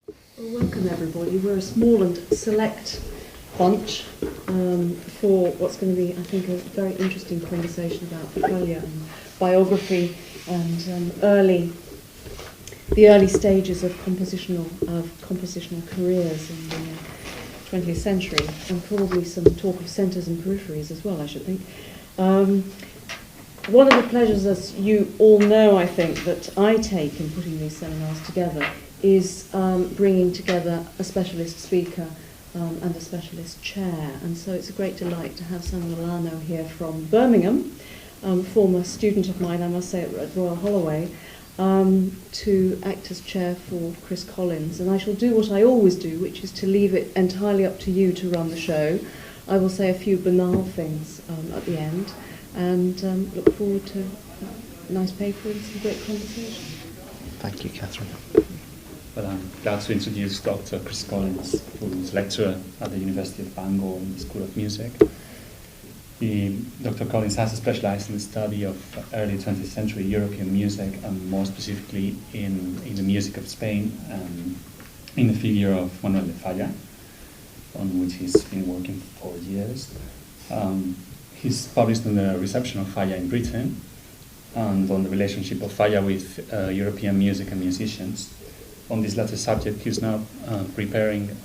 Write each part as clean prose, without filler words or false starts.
Well, welcome everybody. We're a small and select bunch for what's going to be, I think, a very interesting conversation about Falla and biography and the early stages of compositional careers in the 20th century, and probably some talk of centres and peripheries as well, I should think. One of the pleasures, as you all know, I think, that I take in putting these seminars together is bringing together a specialist speaker and a specialist chair. And so it's a great delight to have Samuel Llano here from Birmingham, former student of mine, I must say, at Royal Holloway, to act as chair for Chris Collins. And I shall do what I always do, which is to leave it entirely up to you to run the show. I will say a few banal things at the end, and look forward to a nice paper and some great conversation. Thank you, Catherine. Well, I'm glad to introduce Dr. Chris Collins, who is lecturer at the University of Bangor in the School of Music. Dr. Collins has specialized in the study of early 20th century European music, and more specifically in the music of Spain, in the figure of Manuel de Falla, on which he's been working for 4 years. He's published on the reception of Falla in Britain and on the relationship of Falla with European music and musicians. On this latter subject, he's now preparing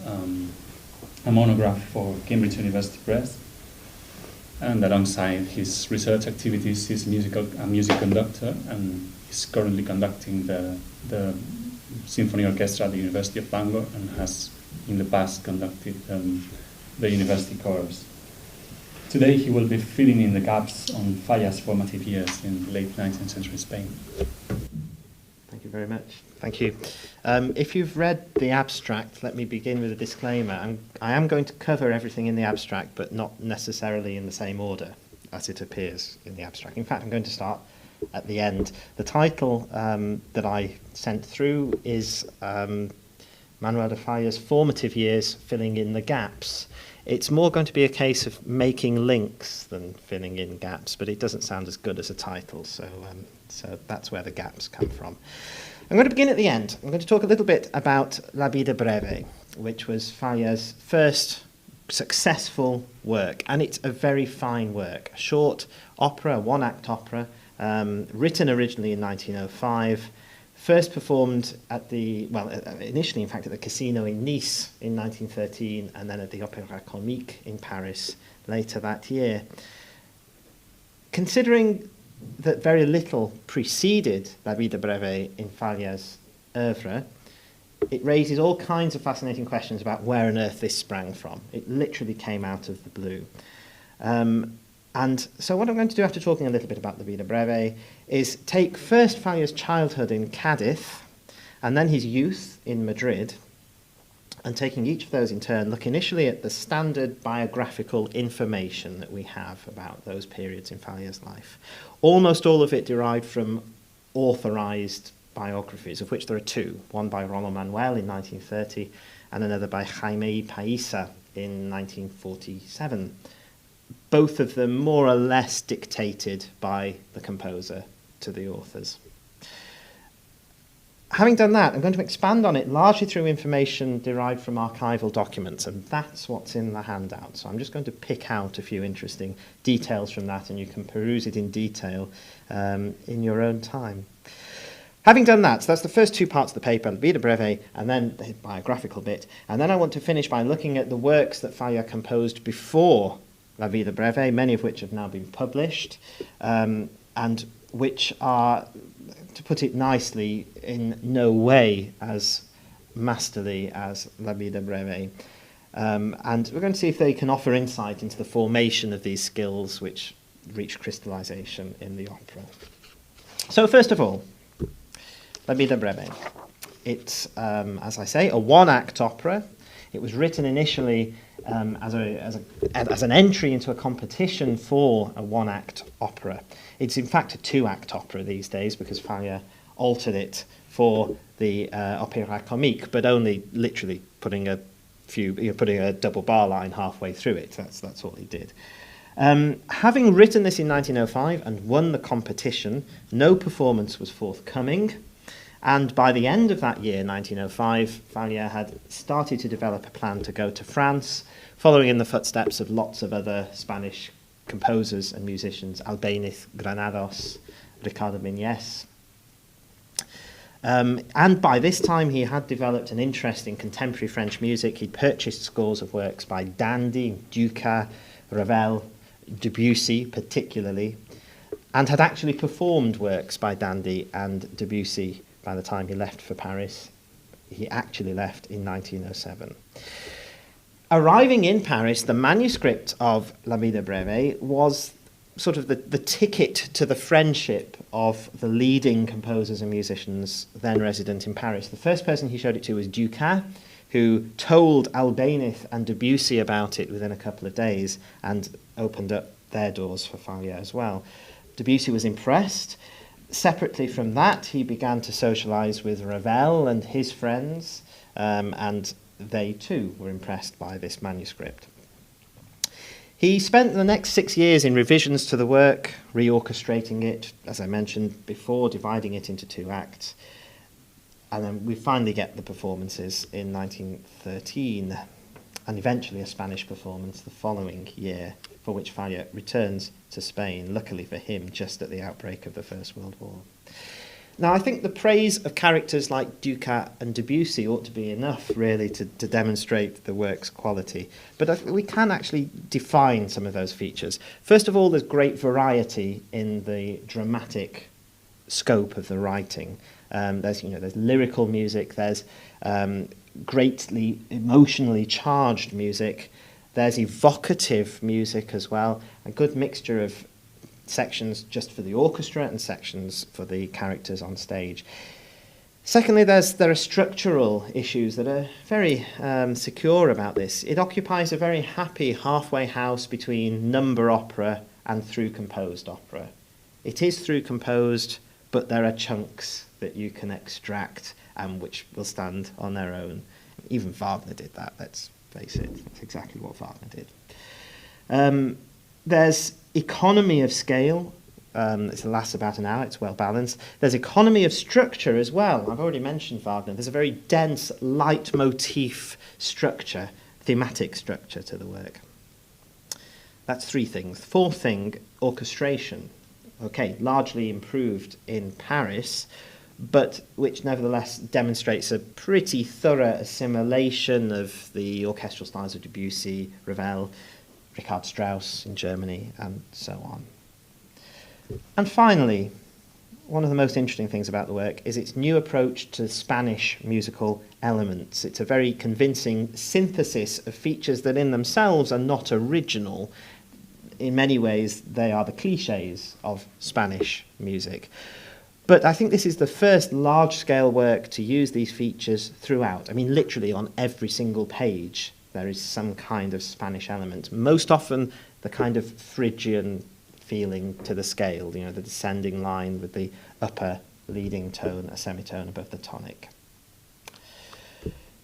a monograph for Cambridge University Press. And alongside his research activities, he's a music conductor, and he's currently conducting the symphony orchestra at the University of Bangor, and has in the past conducted the university chorus. Today he will be filling in the gaps on Falla's formative years in late 19th century Spain. Thank you very much. Thank you. If you've read the abstract, let me begin with a disclaimer. I am going to cover everything in the abstract, but not necessarily in the same order as it appears in the abstract. In fact, I'm going to start at the end. The title that I sent through is Manuel de Falla's Formative Years, Filling in the Gaps. It's more going to be a case of making links than filling in gaps, but it doesn't sound as good as a title, so that's where the gaps come from. I'm going to begin at the end. I'm going to talk a little bit about La Vida Breve, which was Falla's first successful work, and it's a very fine work. A short opera, a one-act opera, written originally in 1905, first performed at initially in fact at the Casino in Nice in 1913, and then at the Opéra Comique in Paris later that year. Considering that very little preceded La Vida Breve in Falla's oeuvre, it raises all kinds of fascinating questions about where on earth this sprang from. It literally came out of the blue. And so what I'm going to do after talking a little bit about La Vida Breve is take first Falla's childhood in Cadiz and then his youth in Madrid, and taking each of those in turn, look initially at the standard biographical information that we have about those periods in Falla's life. Almost all of it derived from authorised biographies, of which there are two, one by Rollo Manuel in 1930 and another by Jaime Paisa in 1947. Both of them more or less dictated by the composer to the authors. Having done that, I'm going to expand on it largely through information derived from archival documents, and that's what's in the handout. So I'm just going to pick out a few interesting details from that, and you can peruse it in detail in your own time. Having done that, so that's the first two parts of the paper, La Vida Breve, and then the biographical bit. And then I want to finish by looking at the works that Falla composed before La Vida Breve, many of which have now been published, and which are, to put it nicely, in no way as masterly as La Vida Breve. And we're going to see if they can offer insight into the formation of these skills which reach crystallization in the opera. So first of all, La Vida Breve. It's, as I say, a one-act opera. It was written initially as an entry into a competition for a one-act opera. It's in fact a two-act opera these days because Falla altered it for the Opéra Comique, but only literally putting a double bar line halfway through it. That's all he did. Having written this in 1905 and won the competition, no performance was forthcoming, And by the end of that year, 1905, Falla had started to develop a plan to go to France, following in the footsteps of lots of other Spanish composers and musicians, Albéniz, Granados, Ricardo Miñés. And by this time, he had developed an interest in contemporary French music. He'd purchased scores of works by Dandy, Dukas, Ravel, Debussy particularly, and had actually performed works by Dandy and Debussy by the time he left for Paris. He actually left in 1907. Arriving in Paris, the manuscript of La Vida Breve was sort of the ticket to the friendship of the leading composers and musicians then resident in Paris. The first person he showed it to was Dukas, who told Albéniz and Debussy about it within a couple of days and opened up their doors for Falla as well. Debussy was impressed. Separately from that, he began to socialise with Ravel and his friends, and they too were impressed by this manuscript. He spent the next 6 years in revisions to the work, reorchestrating it, as I mentioned before, dividing it into 2 acts. And then we finally get the performances in 1913, and eventually a Spanish performance the following year, for which Falla returns to Spain, luckily for him, just at the outbreak of the First World War. Now, I think the praise of characters like Dukas and Debussy ought to be enough, really, to demonstrate the work's quality. But we can actually define some of those features. First of all, there's great variety in the dramatic scope of the writing. There's lyrical music, there's greatly emotionally charged music, there's evocative music as well, a good mixture of sections just for the orchestra and sections for the characters on stage. Secondly, there are structural issues that are very secure about this. It occupies a very happy halfway house between number opera and through composed opera. It is through composed, but there are chunks that you can extract and which will stand on their own. Even Wagner did that, let's face it. That's exactly what Wagner did. There's economy of scale. It lasts about an hour, it's well balanced. There's economy of structure as well. I've already mentioned Wagner. There's a very dense leitmotif structure, thematic structure to the work. That's 3 things. 4th thing, orchestration. Okay, largely improved in Paris, but which nevertheless demonstrates a pretty thorough assimilation of the orchestral styles of Debussy, Ravel, Richard Strauss in Germany, and so on. And finally, one of the most interesting things about the work is its new approach to Spanish musical elements. It's a very convincing synthesis of features that in themselves are not original. In many ways, they are the cliches of Spanish music. But I think this is the first large-scale work to use these features throughout. I mean, literally on every single page, there is some kind of Spanish element. Most often, the kind of Phrygian feeling to the scale, the descending line with the upper leading tone, a semitone above the tonic.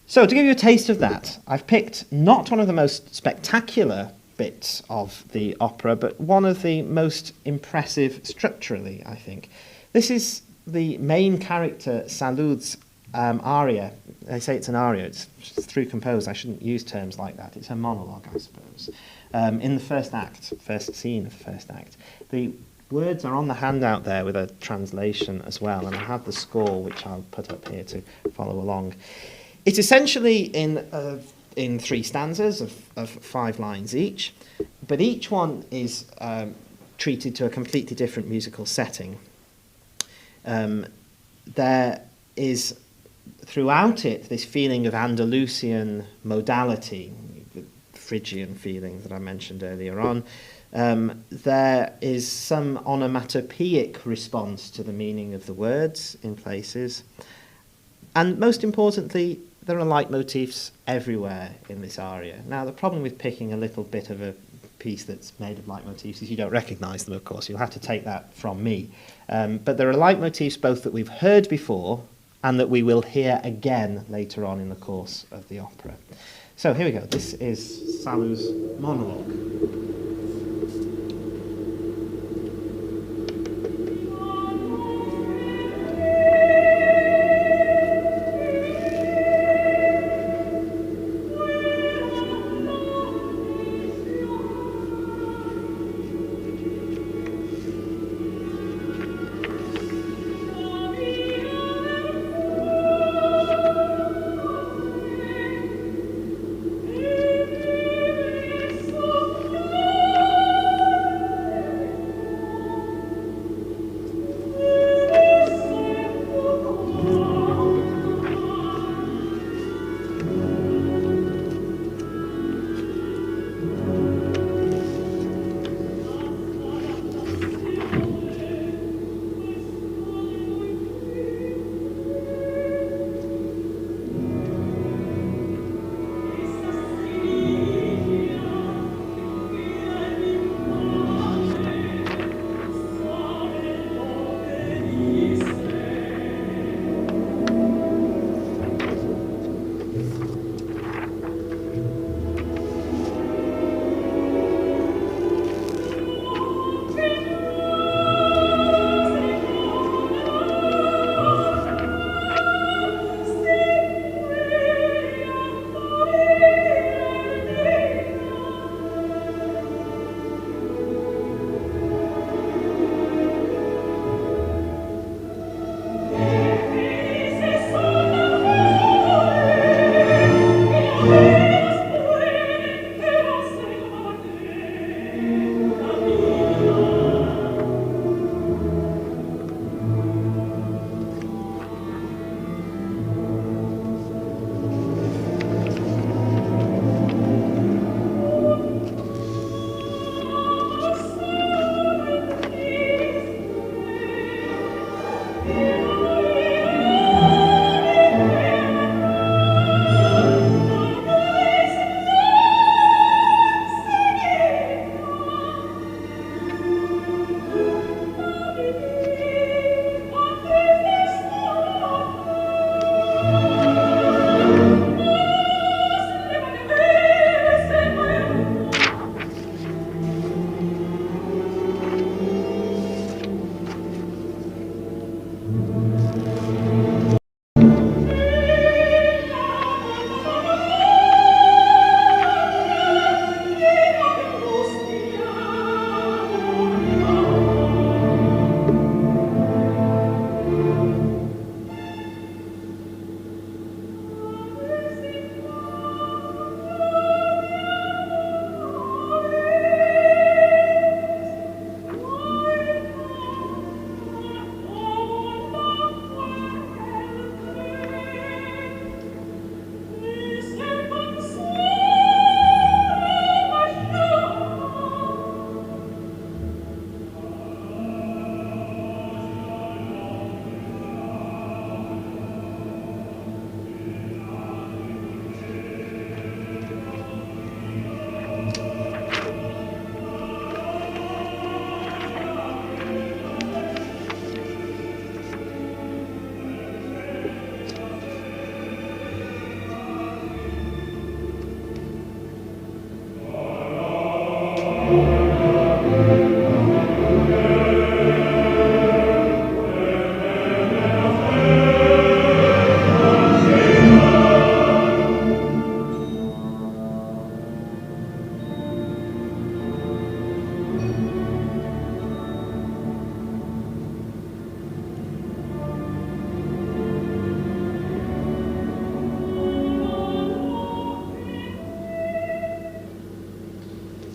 So to give you a taste of that, I've picked not one of the most spectacular bits of the opera, but one of the most impressive structurally, I think. This is the main character, Salud's aria. They say it's an aria, it's through composed. I shouldn't use terms like that. It's a monologue, I suppose. In the first act, first scene of the first act. The words are on the handout there with a translation as well, and I have the score, which I'll put up here to follow along. It's essentially in 3 stanzas of 5 lines each, but each one is treated to a completely different musical setting. There is throughout it this feeling of Andalusian modality, the Phrygian feeling that I mentioned earlier on. There is some onomatopoeic response to the meaning of the words in places. And most importantly, there are leitmotifs everywhere in this aria. Now, the problem with picking a little bit of a piece that's made of leitmotifs is you don't recognise them, of course. You'll have to take that from me. But there are leitmotifs both that we've heard before and that we will hear again later on in the course of the opera. So here we go. This is Salud's monologue.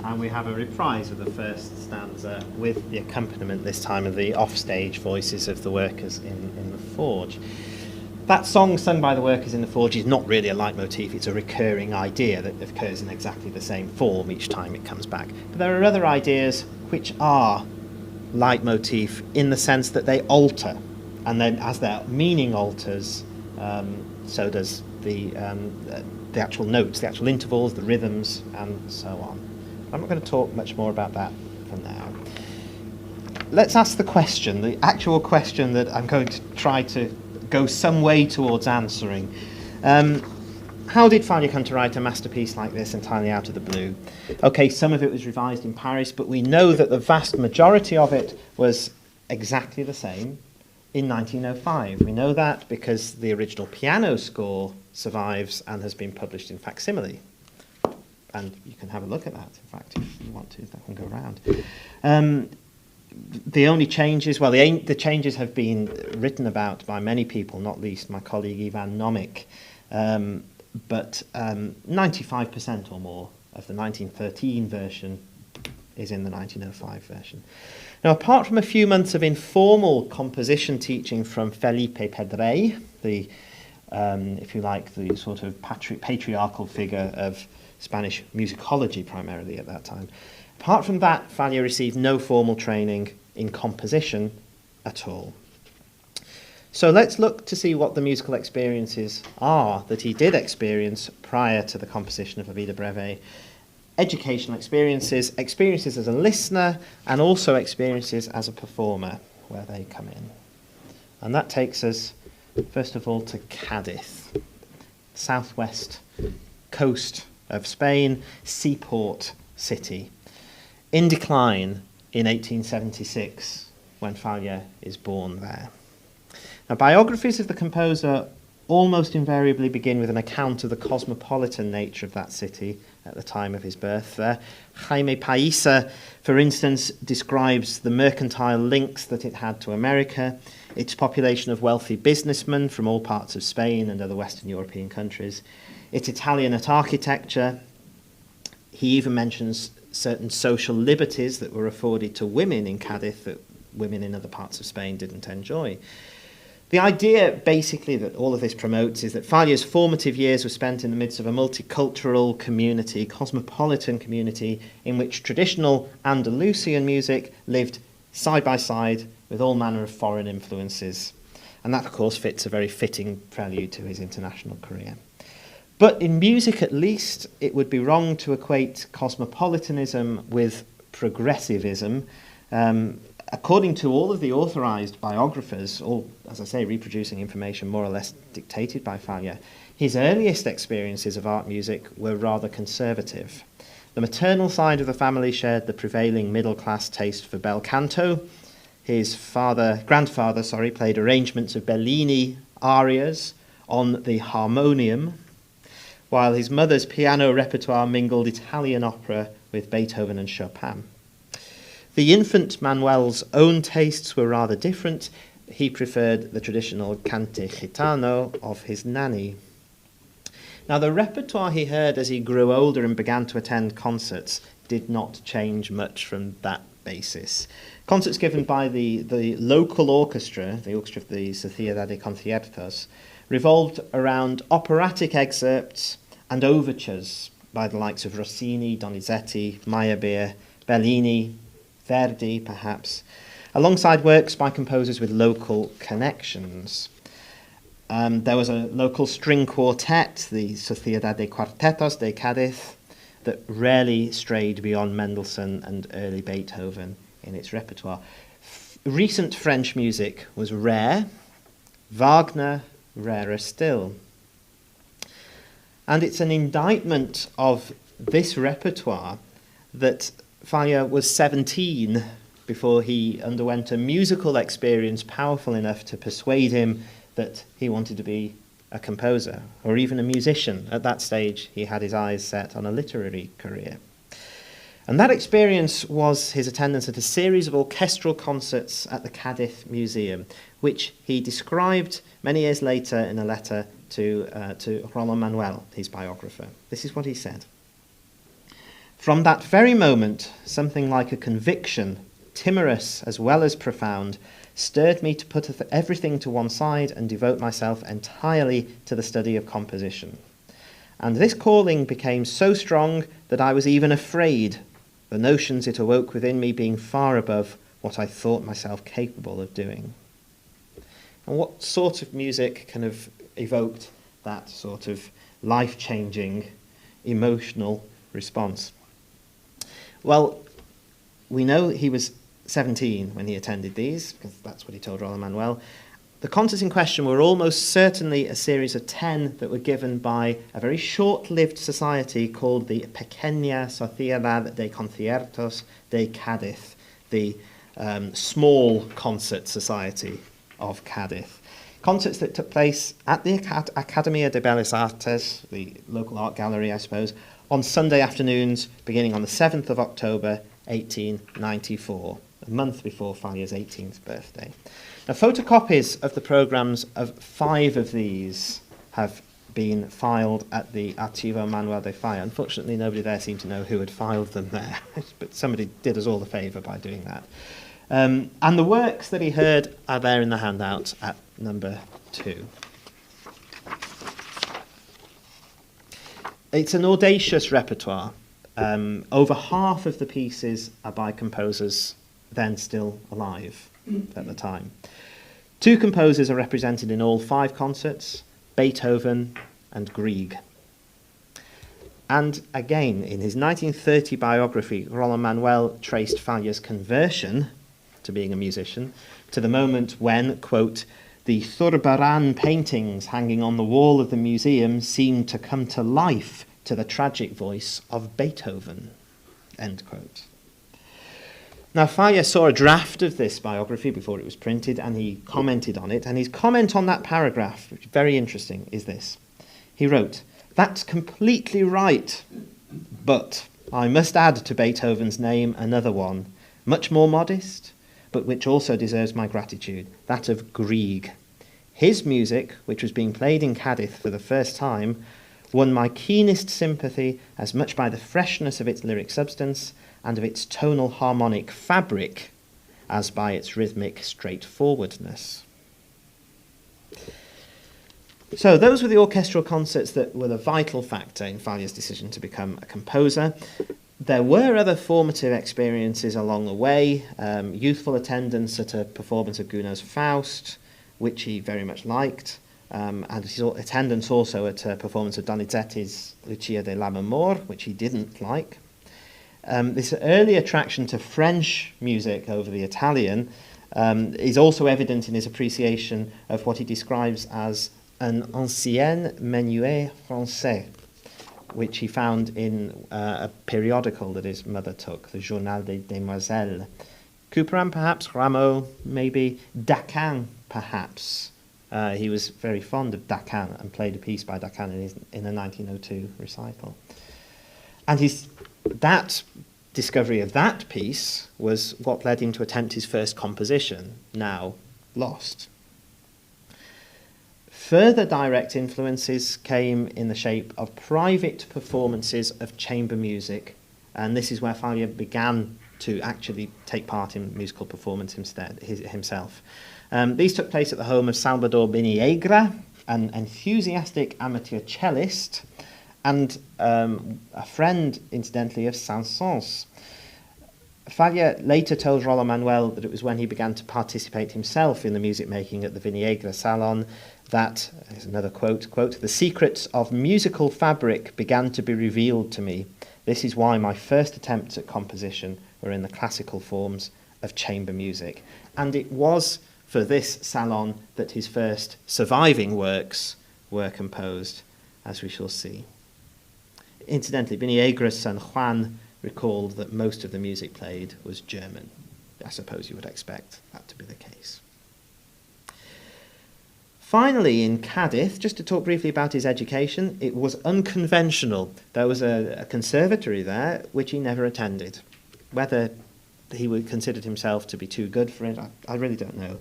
And we have a reprise of the first stanza with the accompaniment this time of the offstage voices of the workers in the forge. That song sung by the workers in the forge is not really a leitmotif, it's a recurring idea that occurs in exactly the same form each time it comes back. But there are other ideas which are leitmotif in the sense that they alter, and then as their meaning alters, so does the actual notes, the actual intervals, the rhythms, and so on. I'm not going to talk much more about that for now. Let's ask the question, the actual question that I'm going to try to go some way towards answering. How did Falla come to write a masterpiece like this entirely out of the blue? Okay, some of it was revised in Paris, but we know that the vast majority of it was exactly the same in 1905. We know that because the original piano score survives and has been published in facsimile. And you can have a look at that, in fact, if you want to, that can go around. The only changes, well, the changes have been written about by many people, not least my colleague Ivan Nomic, but 95% or more of the 1913 version is in the 1905 version. Now, apart from a few months of informal composition teaching from Felipe Pedrey, the, if you like, the sort of patriarchal figure of Spanish musicology primarily at that time. Apart from that, Falla received no formal training in composition at all. So let's look to see what the musical experiences are that he did experience prior to the composition of La Vida Breve. Educational experiences, experiences as a listener, and also experiences as a performer, where they come in. And that takes us, first of all, to Cadiz, southwest coast of Spain, seaport city, in decline in 1876 when Falla is born there. Now, biographies of the composer almost invariably begin with an account of the cosmopolitan nature of that city at the time of his birth there. Jaime Paisa, for instance, describes the mercantile links that it had to America, its population of wealthy businessmen from all parts of Spain and other Western European countries, its Italian at architecture. He even mentions certain social liberties that were afforded to women in Cadiz that women in other parts of Spain didn't enjoy. The idea, basically, that all of this promotes is that Falla's formative years were spent in the midst of a multicultural community, cosmopolitan community, in which traditional Andalusian music lived side by side with all manner of foreign influences And that, of course, fits a very fitting prelude to his international career. But in music, at least, it would be wrong to equate cosmopolitanism with progressivism. According to all of the authorised biographers, all, as I say, reproducing information more or less dictated by Falla, his earliest experiences of art music were rather conservative. The maternal side of the family shared the prevailing middle-class taste for bel canto. His grandfather, played arrangements of Bellini arias on the harmonium, while his mother's piano repertoire mingled Italian opera with Beethoven and Chopin. The infant Manuel's own tastes were rather different. He preferred the traditional cante gitano of his nanny. Now, the repertoire he heard as he grew older and began to attend concerts did not change much from that basis. Concerts given by the local orchestra, the orchestra of the Sociedad de Conciertos, revolved around operatic excerpts and overtures by the likes of Rossini, Donizetti, Meyerbeer, Bellini, Verdi, perhaps, alongside works by composers with local connections. There was a local string quartet, the Sociedad de Cuartetos de Cádiz, that rarely strayed beyond Mendelssohn and early Beethoven in its repertoire. Recent French music was rare, Wagner rarer still. And it's an indictment of this repertoire that Falla was 17 before he underwent a musical experience powerful enough to persuade him that he wanted to be a composer or even a musician. At that stage, he had his eyes set on a literary career. And that experience was his attendance at a series of orchestral concerts at the Cádiz Museum, which he described many years later in a letter to Roland Manuel, his biographer. This is what he said. From that very moment, something like a conviction, timorous as well as profound, stirred me to put everything to one side and devote myself entirely to the study of composition. And this calling became so strong that I was even afraid, the notions it awoke within me being far above what I thought myself capable of doing. And what sort of music kind of evoked that sort of life-changing, emotional response? Well, we know he was 17 when he attended these, because that's what he told Roland Manuel. The concerts in question were almost certainly a series of 10 that were given by a very short-lived society called the Pequeña Sociedad de Conciertos de Cádiz, the small concert society of Cádiz. Concerts that took place at the Academia de Bellas Artes, the local art gallery, I suppose, on Sunday afternoons beginning on the 7th of October, 1894, a month before Falla's 18th birthday. Now, photocopies of the programmes of 5 of these have been filed at the Archivo Manuel de Falla. Unfortunately, nobody there seemed to know who had filed them there, but somebody did us all a favour by doing that. And the works that he heard are there in the handout at number 2. It's an audacious repertoire. Over half of the pieces are by composers then still alive at the time. 2 composers are represented in all 5 concerts, Beethoven and Grieg. And again, in his 1930 biography, Roland Manuel traced Falla's conversion to being a musician to the moment when, quote, the Zurbarán paintings hanging on the wall of the museum seemed to come to life to the tragic voice of Beethoven, end quote. Now, Falla saw a draft of this biography before it was printed, and he commented on it, and his comment on that paragraph, which is very interesting, is this. He wrote, "That's completely right, but I must add to Beethoven's name another one, much more modest, but which also deserves my gratitude, that of Grieg. His music, which was being played in Cádiz for the first time, won my keenest sympathy as much by the freshness of its lyric substance and of its tonal harmonic fabric as by its rhythmic straightforwardness." So those were the orchestral concerts that were the vital factor in Falla's decision to become a composer. There were other formative experiences along the way, youthful attendance at a performance of Gounod's Faust, which he very much liked, and his attendance also at a performance of Donizetti's Lucia de Lammermoor, which he didn't like. This early attraction to French music over the Italian is also evident in his appreciation of what he describes as an ancien menuet français, which he found in a periodical that his mother took, the Journal des Demoiselles. Couperin, perhaps, Rameau, maybe, Dacan, perhaps. He was very fond of Dacan and played a piece by Dacan in a 1902 recital. And that discovery of that piece was what led him to attempt his first composition, now lost. Further direct influences came in the shape of private performances of chamber music, and this is where Falla began to actually take part in musical performance himself. These took place at the home of Salvador Viniegra, an enthusiastic amateur cellist, and a friend, incidentally, of Saint-Saëns. Falla later told Rollo Manuel that it was when he began to participate himself in the music making at the Viniegra Salon that, here's another quote, "the secrets of musical fabric began to be revealed to me. This is why my first attempts at composition were in the classical forms of chamber music." And it was for this salon that his first surviving works were composed, as we shall see. Incidentally, Viniegra's son Juan recalled that most of the music played was German. I suppose you would expect that to be the case. Finally, in Cadiz, just to talk briefly about his education, it was unconventional. There was a conservatory there which he never attended. Whether he would considered himself to be too good for it, I really don't know.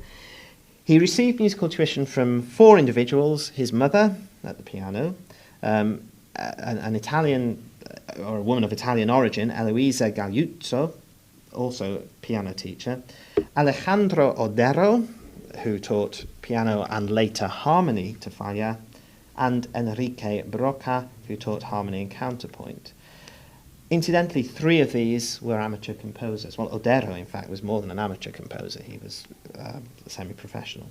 He received musical tuition from 4 individuals: his mother at the piano, an Italian, or a woman of Italian origin, Eloisa Gagliuzzo, also piano teacher, Alejandro Odero, who taught piano and later harmony to Falla, and Enrique Broca, who taught harmony and counterpoint. Incidentally, 3 of these were amateur composers. Well, Odero, in fact, was more than an amateur composer. He was semi-professional.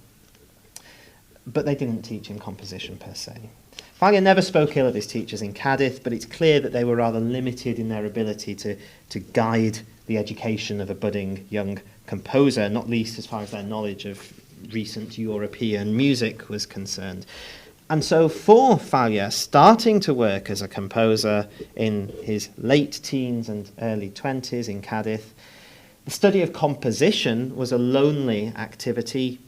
But they didn't teach him composition per se. Falla never spoke ill of his teachers in Cadiz, but it's clear that they were rather limited in their ability to guide the education of a budding young composer, not least as far as their knowledge of recent European music was concerned. And so for Falla, starting to work as a composer in his late teens and early 20s in Cadiz, the study of composition was a lonely activity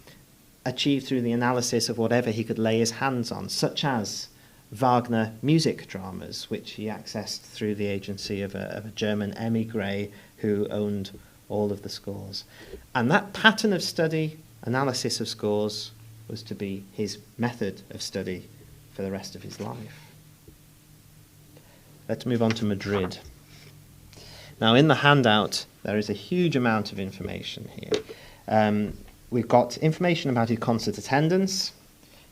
achieved through the analysis of whatever he could lay his hands on, such as Wagner music dramas, which he accessed through the agency of a German émigré who owned all of the scores. And that pattern of study, analysis of scores, was to be his method of study for the rest of his life. Let's move on to Madrid. Now, in the handout, there is a huge amount of information here. We've got information about his concert attendance,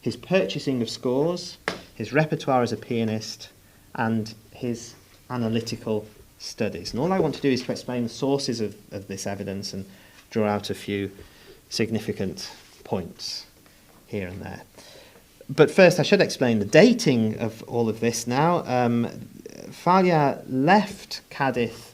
his purchasing of scores, his repertoire as a pianist, and his analytical studies. And all I want to do is to explain the sources of this evidence and draw out a few significant points here and there. But first, I should explain the dating of all of this now. Falla left Cadiz.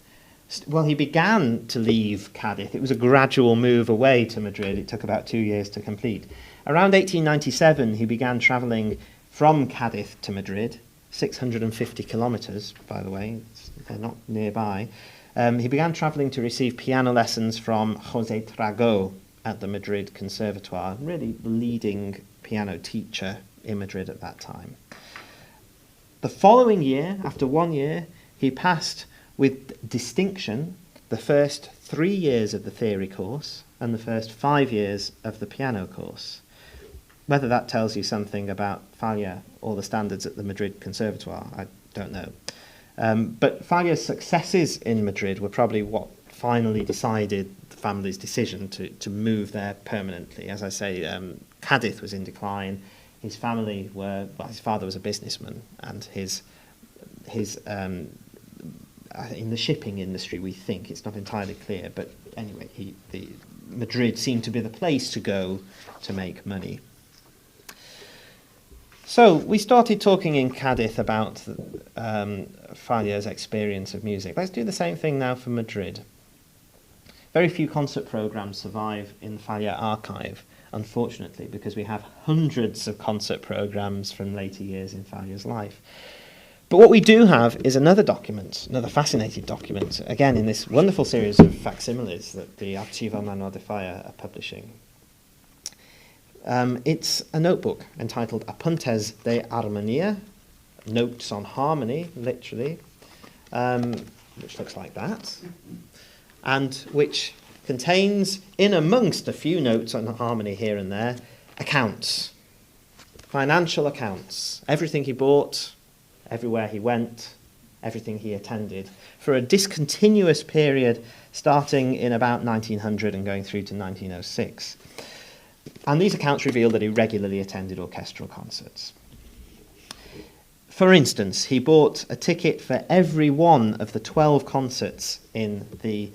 Well, he began to leave Cadiz. It was a gradual move away to Madrid. It took about 2 years to complete. Around 1897, he began travelling from Cadiz to Madrid, 650 kilometres, by the way. They're not nearby. He began travelling to receive piano lessons from José Trago at the Madrid Conservatoire, really the leading piano teacher in Madrid at that time. The following year, after 1 year, he passed with distinction the first 3 years of the theory course and the first 5 years of the piano course. Whether that tells you something about Falla or the standards at the Madrid Conservatoire, I don't know. But Falla's successes in Madrid were probably what finally decided the family's decision to move there permanently. As I say, Cadiz was in decline. His family were, well, his father was a businessman, and his in the shipping industry, we think, it's not entirely clear, but anyway, Madrid seemed to be the place to go to make money. So we started talking in Cadiz about Falla's experience of music. Let's do the same thing now for Madrid. Very few concert programs survive in the Falla archive, unfortunately, because we have hundreds of concert programs from later years in Falla's life. But what we do have is another document, another fascinating document, again in this wonderful series of facsimiles that the Archivo Manuel de Falla are publishing. It's a notebook entitled Apuntes de Armonía, Notes on Harmony, literally, which looks like that, and which contains, in amongst a few notes on harmony here and there, accounts, financial accounts, everything he bought, everywhere he went, everything he attended, for a discontinuous period starting in about 1900 and going through to 1906. And these accounts reveal that he regularly attended orchestral concerts. For instance, he bought a ticket for every one of the 12 concerts in the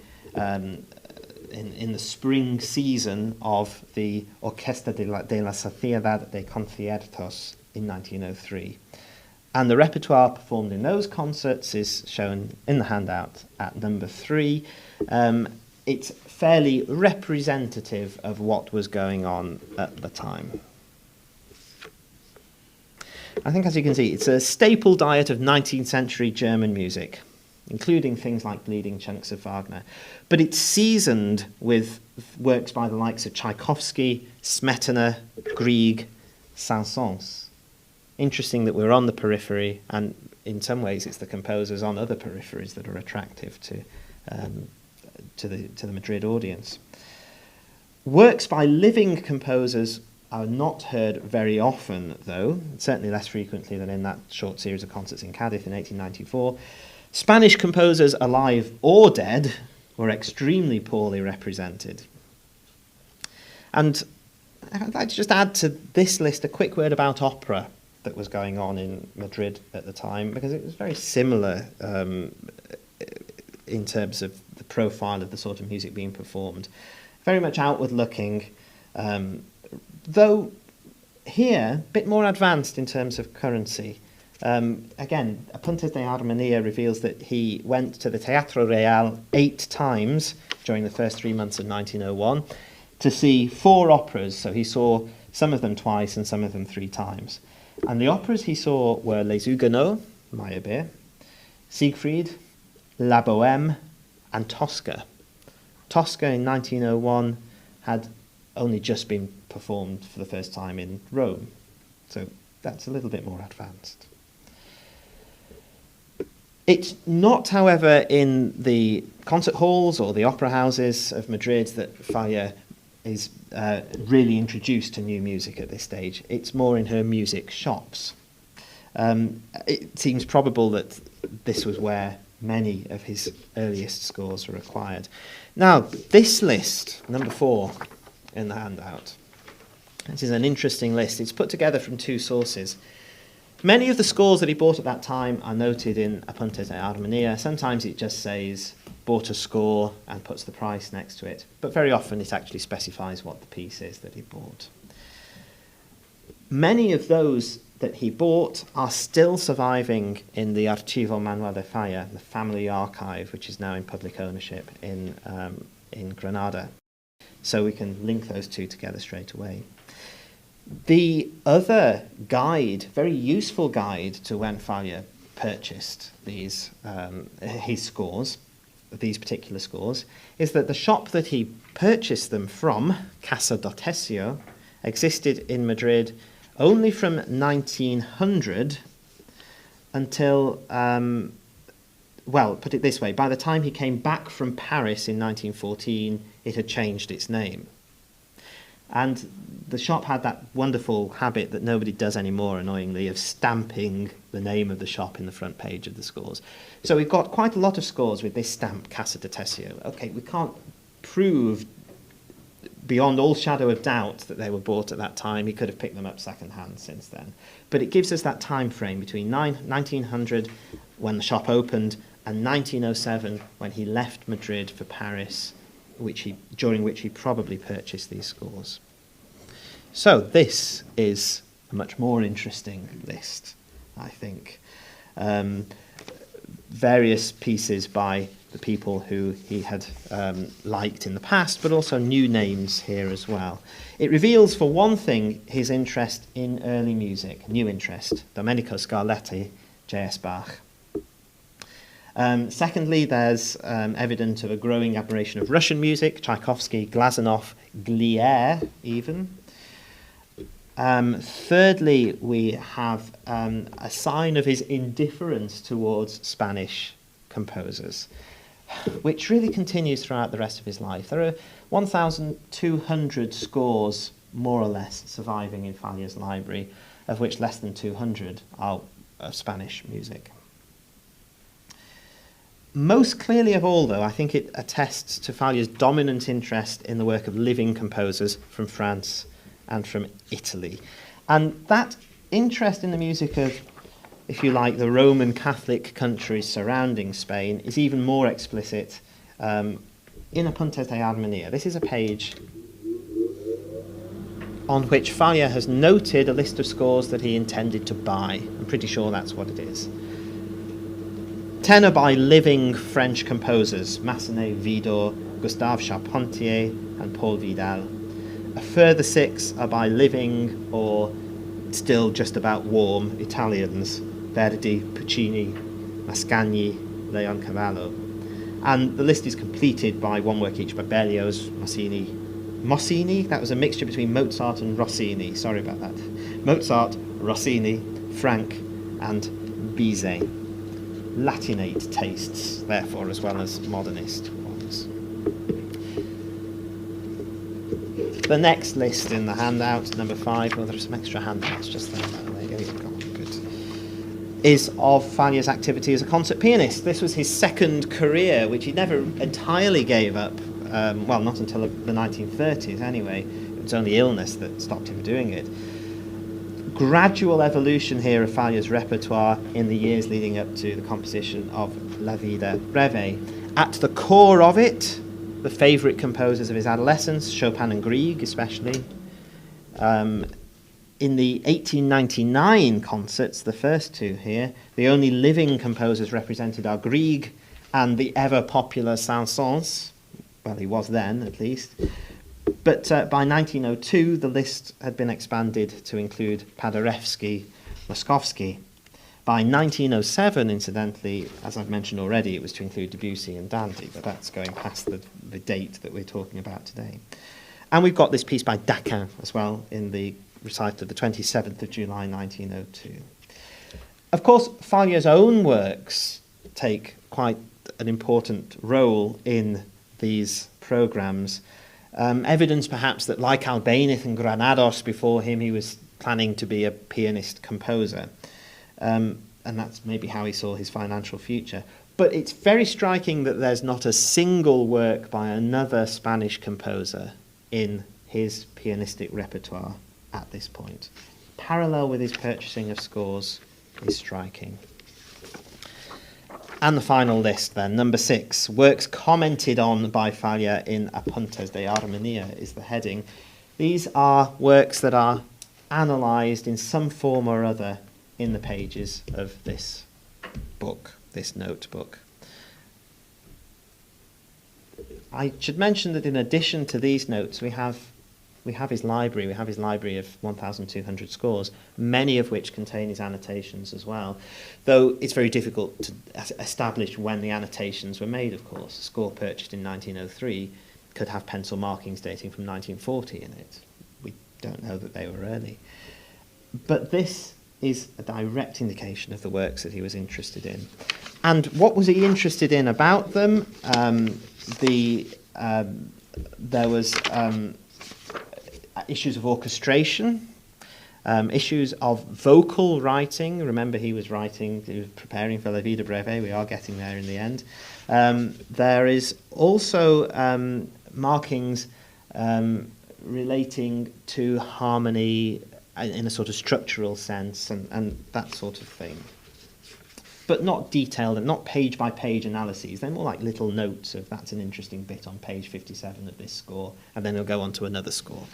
spring season of the Orquesta de la Sociedad de Conciertos in 1903. And the repertoire performed in those concerts is shown in the handout at number 3. It's fairly representative of what was going on at the time. I think, as you can see, it's a staple diet of 19th century German music, including things like bleeding chunks of Wagner. But it's seasoned with works by the likes of Tchaikovsky, Smetana, Grieg, Saint-Saëns. Interesting that we're on the periphery, and in some ways it's the composers on other peripheries that are attractive to the Madrid audience. Works by living composers are not heard very often, though, certainly less frequently than in that short series of concerts in Cadiz in 1894. Spanish composers, alive or dead, were extremely poorly represented. And I'd like to just add to this list a quick word about opera that was going on in Madrid at the time, because it was very similar in terms of the profile of the sort of music being performed. Very much outward looking, though here a bit more advanced in terms of currency. Again, Apuntes de Armonía reveals that he went to the Teatro Real 8 times during the first 3 months of 1901 to see 4 operas, so he saw some of them twice and some of them 3 times. And the operas he saw were Les Huguenots, Meyerbeer, Siegfried, La Bohème, and Tosca. Tosca in 1901 had only just been performed for the first time in Rome, so that's a little bit more advanced. It's not, however, in the concert halls or the opera houses of Madrid that Falla is really introduced to new music at this stage. It's more in her music shops. It seems probable that this was where many of his earliest scores were acquired. Now, this list, number 4 in the handout, this is an interesting list. It's put together from 2 sources. Many of the scores that he bought at that time are noted in Apuntes de Armonía. Sometimes it just says bought a score and puts the price next to it, but very often it actually specifies what the piece is that he bought. Many of those that he bought are still surviving in the Archivo Manuel de Falla, the family archive, which is now in public ownership in Granada. So we can link those 2 together straight away. The other guide, very useful guide to when Falla purchased these his scores, these particular scores, is that the shop that he purchased them from, Casa Dotesio, existed in Madrid only from 1900 until, well, put it this way, by the time he came back from Paris in 1914, it had changed its name. And the shop had that wonderful habit that nobody does anymore, annoyingly, of stamping the name of the shop in the front page of the scores. So we've got quite a lot of scores with this stamp, Casa Dotesio. Okay, we can't prove beyond all shadow of doubt that they were bought at that time. He could have picked them up second-hand since then. But it gives us that time frame between 1900, when the shop opened, and 1907, when he left Madrid for Paris during which he probably purchased these scores. So this is a much more interesting list, I think. Various pieces by the people who he had liked in the past, but also new names here as well. It reveals, for one thing, his interest in early music, new interest, Domenico Scarlatti, J.S. Bach. Secondly, there's evidence of a growing admiration of Russian music, Tchaikovsky, Glazunov, Glier even. Thirdly, we have a sign of his indifference towards Spanish composers, which really continues throughout the rest of his life. There are 1,200 scores, more or less, surviving in Falla's library, of which less than 200 are of Spanish music. Most clearly of all, though, I think it attests to Falla's dominant interest in the work of living composers from France and from Italy. And that interest in the music of, if you like, the Roman Catholic countries surrounding Spain is even more explicit in Apuntes de Armonía. This is a page on which Falla has noted a list of scores that he intended to buy. I'm pretty sure that's what it is. 10 are by living French composers, Massenet, Widor, Gustave Charpentier and Paul Vidal. A further 6 are by living, or still just about warm, Italians, Verdi, Puccini, Mascagni, Leoncavallo. And the list is completed by one work each by Berlioz, Rossini, that was a mixture between Mozart and Rossini, sorry about that. Mozart, Rossini, Franck and Bizet. Latinate tastes, therefore, as well as modernist ones. The next list in the handout, number 5, well, there are some extra handouts just there. There you go, good. Is of Falla's activity as a concert pianist. This was his second career, which he never entirely gave up. Well, not until the 1930s, anyway. It was only illness that stopped him doing it. Gradual evolution here of Falla's repertoire in the years leading up to the composition of La Vida Breve. At the core of it, the favourite composers of his adolescence, Chopin and Grieg especially. In the 1899 concerts, the first two here, the only living composers represented are Grieg and the ever-popular Saint-Saëns. Well, he was then, at least. But by 1902, the list had been expanded to include Paderewski, Moszkowski. By 1907, incidentally, as I've mentioned already, it was to include Debussy and Dandy, but that's going past the date that we're talking about today. And we've got this piece by Daquin as well in the recital of the 27th of July 1902. Of course, Falla's own works take quite an important role in these programmes. Evidence perhaps that, like Albéniz and Granados before him, he was planning to be a pianist composer. And that's maybe how he saw his financial future. But it's very striking that there's not a single work by another Spanish composer in his pianistic repertoire at this point. Parallel with his purchasing of scores is striking. And the final list then, number 6, works commented on by Falla in Apuntes de Armonía is the heading. These are works that are analysed in some form or other in the pages of this book, this notebook. I should mention that in addition to these notes, we have his library. We have his library of 1,200 scores, many of which contain his annotations as well, though it's very difficult to establish when the annotations were made, of course. A score purchased in 1903 could have pencil markings dating from 1940 in it. We don't know that they were early. But this is a direct indication of the works that he was interested in. And what was he interested in about them? There was issues of orchestration, issues of vocal writing. Remember, he was preparing for La Vida Breve. We are getting there in the end. There is also markings relating to harmony in a sort of structural sense and that sort of thing. but not detailed and not page-by-page analyses. They're more like little notes of that's an interesting bit on page 57 of this score, and then he'll go on to another score.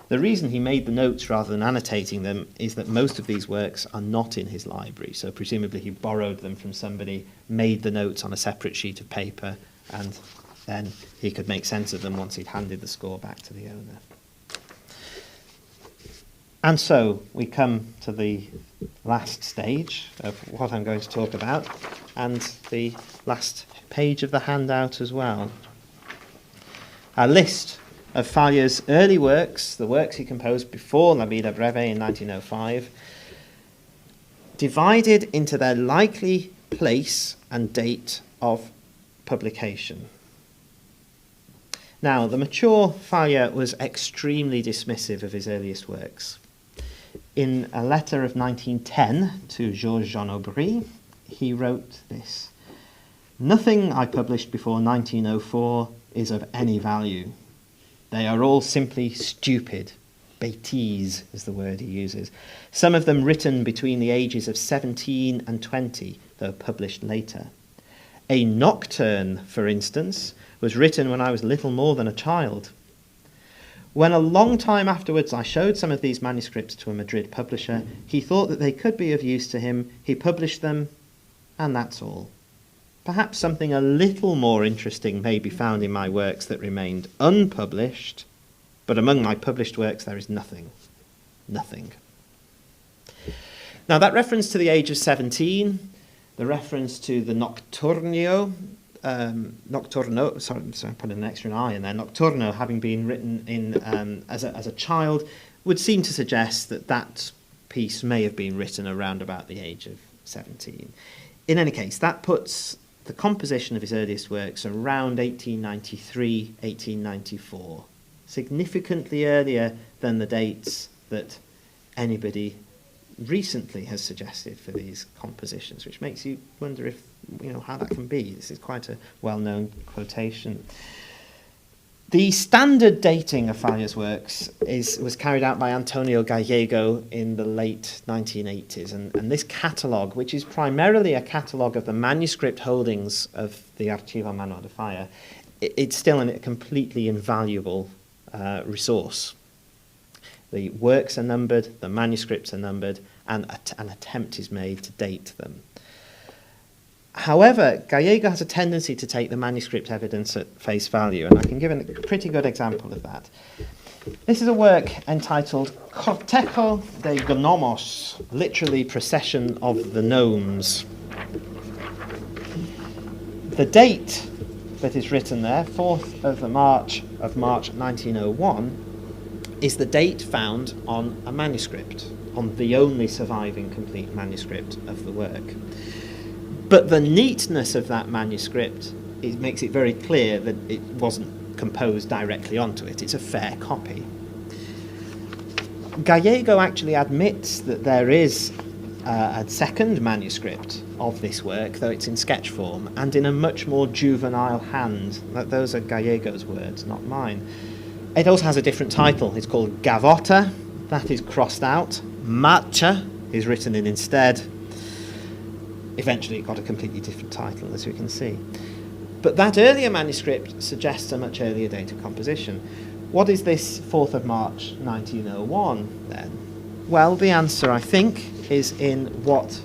The reason he made the notes rather than annotating them is that most of these works are not in his library, so presumably he borrowed them from somebody, made the notes on a separate sheet of paper, and then he could make sense of them once he'd handed the score back to the owner. And so we come to the last stage of what I'm going to talk about, and the last page of the handout as well. A list of Falla's early works, the works he composed before La Vida Breve in 1905, divided into their likely place and date of publication. Now, the mature Falla was extremely dismissive of his earliest works. In a letter of 1910 to Georges Jean Aubry, he wrote this: "Nothing I published before 1904 is of any value. They are all simply stupid. Bêtises is the word he uses. Some of them written between the ages of 17 and 20, though published later. A nocturne, for instance, was written when I was little more than a child. When a long time afterwards I showed some of these manuscripts to a Madrid publisher, he thought that they could be of use to him. He published them, and that's all. Perhaps something a little more interesting may be found in my works that remained unpublished, but among my published works there is nothing. Nothing." Now that reference to the age of 17, the reference to the Nocturno, sorry, I put an extra I in there, Nocturno having been written in as a child, would seem to suggest that that piece may have been written around about the age of 17. In any case, that puts the composition of his earliest works around 1893, 1894, significantly earlier than the dates that anybody recently has suggested for these compositions, which makes you wonder if, how that can be. This is quite a well-known quotation. The standard dating of Falla's works was carried out by Antonio Gallego in the late 1980s, and this catalogue, which is primarily a catalogue of the manuscript holdings of the Archivo Manuel de Falla, it's still a completely invaluable resource. The works are numbered, the manuscripts are numbered, and an attempt is made to date them. However, Gallego has a tendency to take the manuscript evidence at face value, and I can give a pretty good example of that. This is a work entitled Cortejo de Gnomos, literally Procession of the Gnomes. The date that is written there, 4th of March 1901, is the date found on a manuscript, on the only surviving complete manuscript of the work. But the neatness of that manuscript makes it very clear that it wasn't composed directly onto it. It's a fair copy. Gallego actually admits that there is a second manuscript of this work, though it's in sketch form, and in a much more juvenile hand. Those are Gallego's words, not mine. It also has a different title. It's called Gavota. That is crossed out. Matcha is written in instead. Eventually it got a completely different title, as we can see. But that earlier manuscript suggests a much earlier date of composition. What is this 4th of March 1901 then? Well, the answer, I think, is in what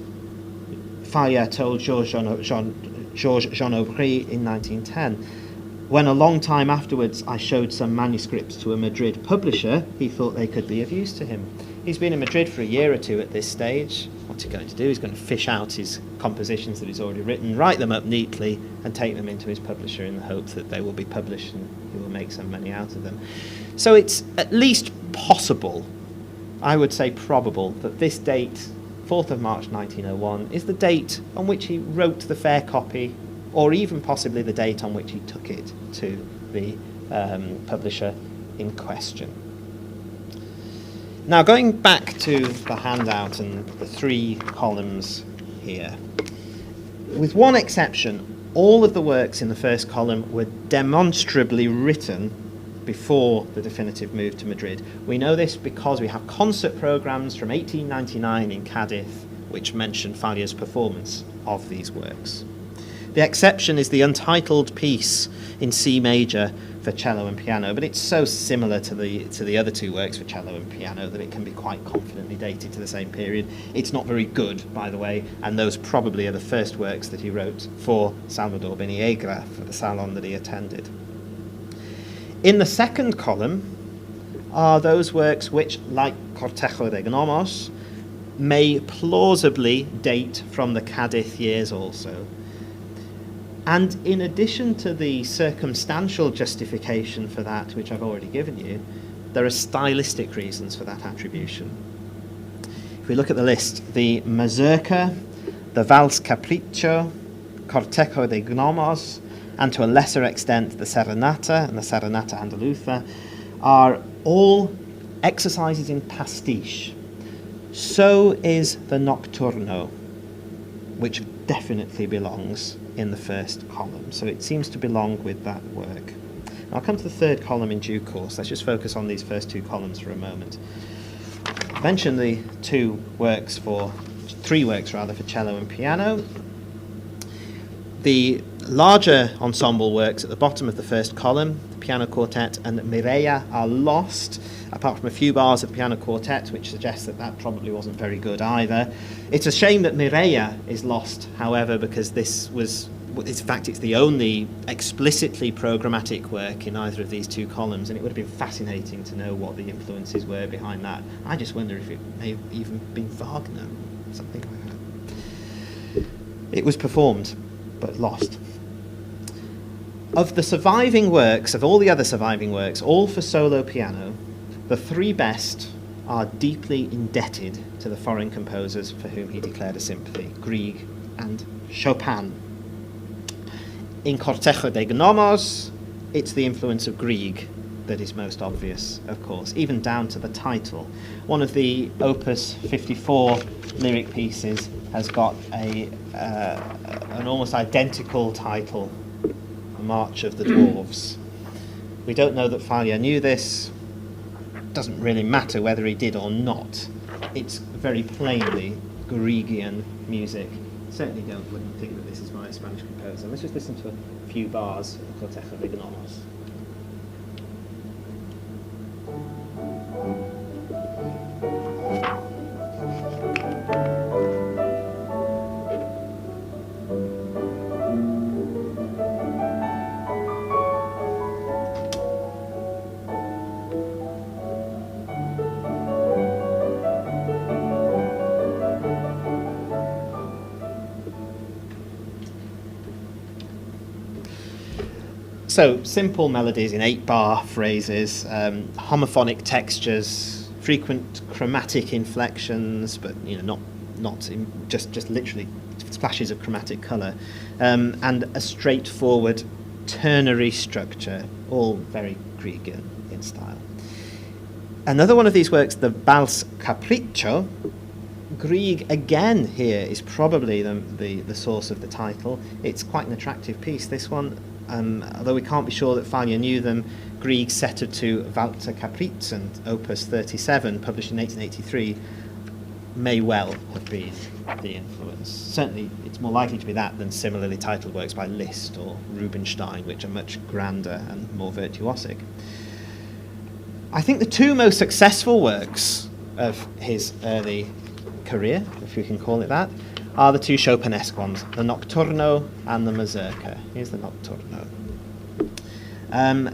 Falla told Georges Jean Aubry in 1910. When a long time afterwards I showed some manuscripts to a Madrid publisher, he thought they could be of use to him. He's been in Madrid for a year or two at this stage. What's he going to do? He's going to fish out his compositions that he's already written, write them up neatly, and take them into his publisher in the hope that they will be published and he will make some money out of them. So it's at least possible, I would say probable, that this date, 4th of March 1901, is the date on which he wrote the fair copy, or even possibly the date on which he took it to the publisher in question. Now, going back to the handout and the 3 columns here, with one exception, all of the works in the first column were demonstrably written before the definitive move to Madrid. We know this because we have concert programs from 1899 in Cadiz which mention Falla's performance of these works. The exception is the untitled piece in C major for cello and piano, but it's so similar to the other two works for cello and piano that it can be quite confidently dated to the same period. It's not very good, by the way, and those probably are the first works that he wrote for Salvador Beniegra for the salon that he attended. In the second column are those works which, like Cortejo de Gnomos, may plausibly date from the Cadiz years also. And in addition to the circumstantial justification for that, which I've already given you, there are stylistic reasons for that attribution. If we look at the list, the Mazurka, the Vals Capriccio, Cortejo de Gnomos, and to a lesser extent the Serenata and the Serenata Andaluza are all exercises in pastiche. So is the Nocturno, which definitely belongs in the first column. So it seems to belong with that work. I'll come to the third column in due course. Let's just focus on these first two columns for a moment. I mentioned the three works for cello and piano. The larger ensemble works at the bottom of the first column, the piano quartet and Mireia, are lost, apart from a few bars of piano quartet, which suggests that that probably wasn't very good either. It's a shame that Mireia is lost, however, because this was, in fact, it's the only explicitly programmatic work in either of these two columns, and it would have been fascinating to know what the influences were behind that. I just wonder if it may have even been Wagner, something like that. It was performed, but lost. Of the surviving works, of all the other surviving works, all for solo piano, the three best are deeply indebted to the foreign composers for whom he declared a sympathy, Grieg and Chopin. In Cortejo de Gnomos, it's the influence of Grieg that is most obvious, of course, even down to the title. One of the Opus 54 lyric pieces has got an almost identical title, March of the Dwarves. We don't know that Falla knew this. Doesn't really matter whether he did or not. It's very plainly Griegian music. Certainly wouldn't think that this is by a Spanish composer. Let's just listen to a few bars of Cortejo de Gnomos. So, simple melodies in 8-bar phrases, homophonic textures, frequent chromatic inflections, but not just literally splashes of chromatic colour, and a straightforward ternary structure, all very Griegian in style. Another one of these works, the Vals Capriccio, Grieg again here is probably the source of the title. It's quite an attractive piece, this one. Although we can't be sure that Falla knew them, Grieg set it to Walzer Caprizen, Opus 37, published in 1883, may well have been the influence. Certainly, it's more likely to be that than similarly titled works by Liszt or Rubinstein, which are much grander and more virtuosic. I think the two most successful works of his early career, if we can call it that, are the two Chopinesque ones, the Nocturno and the Mazurka. Here's the Nocturno.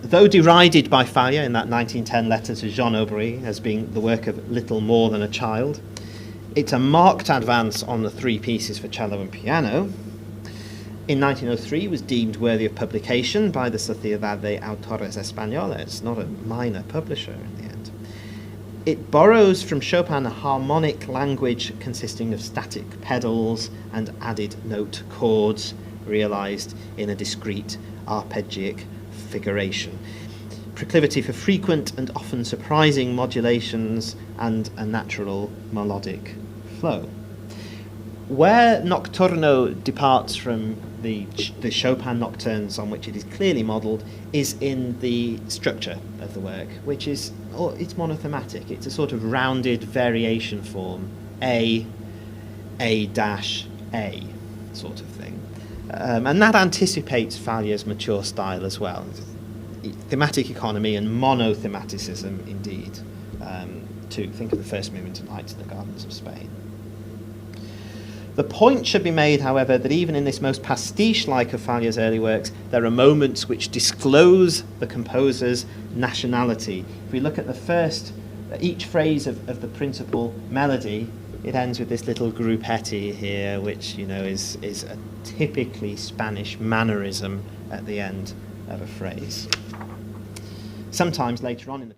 Though derided by Falla in that 1910 letter to Jean Aubry as being the work of little more than a child, it's a marked advance on the three pieces for cello and piano. In 1903 was deemed worthy of publication by the Sociedad de Autores Españoles, not a minor publisher in the end. It borrows from Chopin a harmonic language consisting of static pedals and added note chords realized in a discrete arpeggiac figuration. Proclivity for frequent and often surprising modulations and a natural melodic flow. Where Nocturno departs from the Chopin nocturnes on which it is clearly modelled is in the structure of the work, which is, it's monothematic. It's a sort of rounded variation form. A, A-A sort of thing. And that anticipates Falla's mature style as well. Thematic economy and monothematicism, indeed, to think of the first movement in Lights in the Gardens of Spain. The point should be made, however, that even in this most pastiche-like of Falla's early works, there are moments which disclose the composer's nationality. If we look at the first, each phrase of the principal melody, it ends with this little grupetti here, which, you know, is a typically Spanish mannerism at the end of a phrase. Sometimes later on in the